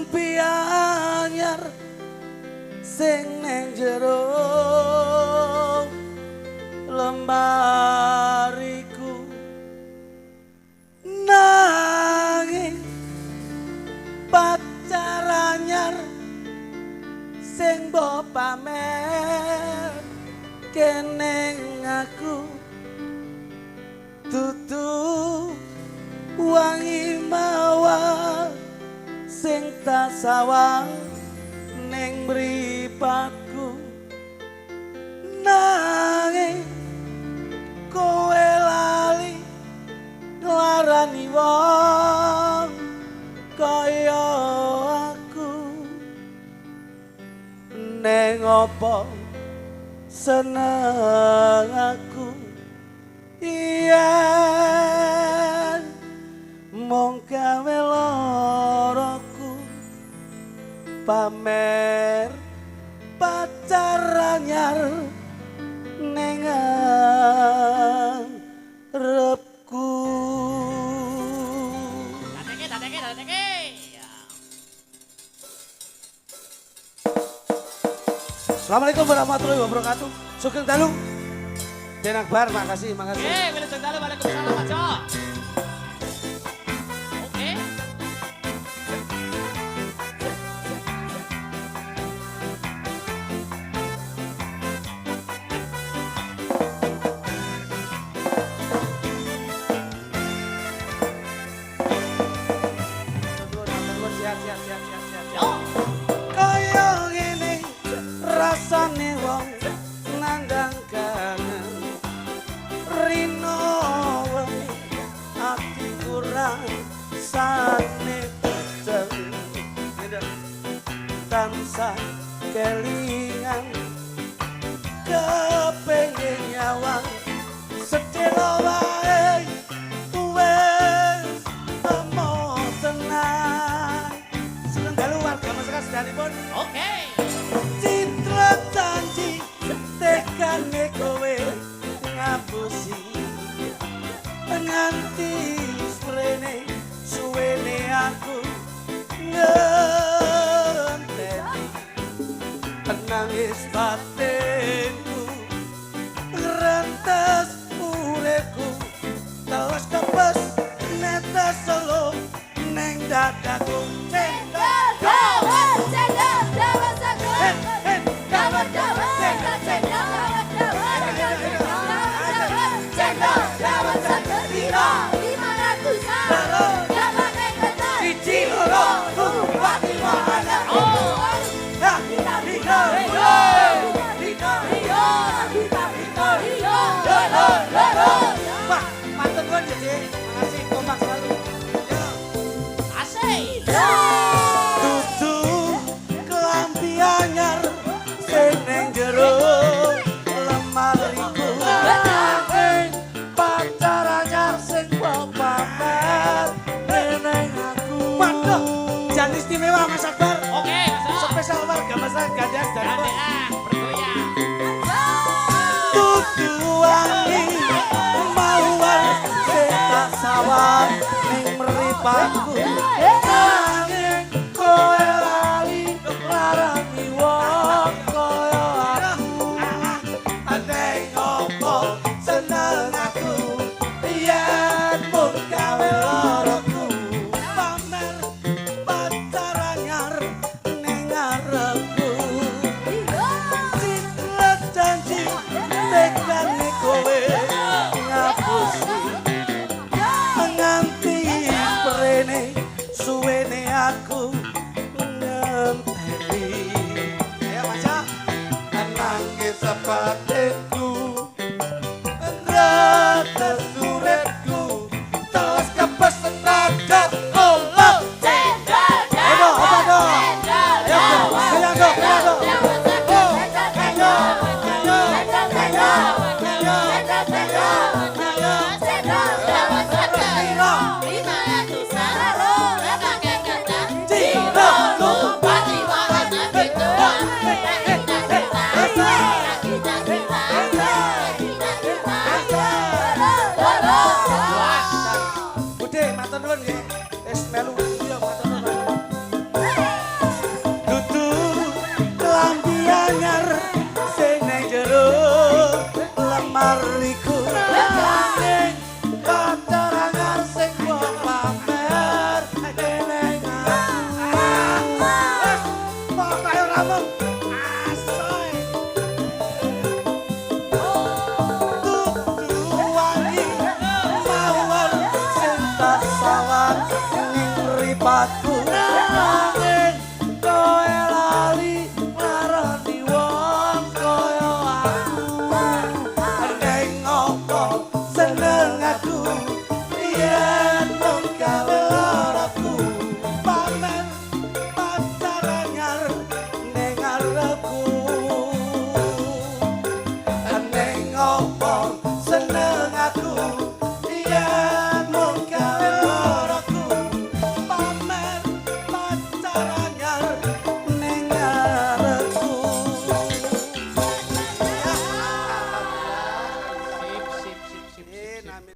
klambi anyar sing neng jero lembariku nanging pacar anyar sing mbok pamer keneng aku dudu wangi mawar sing tak sawang ning mripatku nanging kowe lali nglarani wong kaya aku neng opo seneng aku yen mung gawe loroku pamer pacar anyar ning repku. Dateke. Ya. Assalamualaikum warahmatullahi wabarakatuh. Sugeng dalu. Den Akbar, makasih. Oke, wilujeng dalu. Waalaikumsalam, Mas. Oke. Siap. Yo. Kaya ngene rasane wong nandang kangen rino wengi ati kurang sane pecel tansah kelingan kepengin nyawang sedelo wae wes amo tenang sugeng dalu warga masyarakat sedanipun. Oke. Citra janji tekane kowe ngapusi nganti sprene suwene aku ngenteni nangis batinku ngrantes uripku telas kepes netes solo neng dadaku cendol dawet Wah, mantep kan jadi. Makasih kompak selalu. Asik. Dudu klambi anyar sing ning jero lemariku pacar anyar sing mbok pamer neng aku. Waduh, jan istimewa Mas Akbar. Oke, Mas. Spesial warga masyarakat Gandas dan Bergoyang. dudu wangi mawar sing tak sawang ning mripatku nanging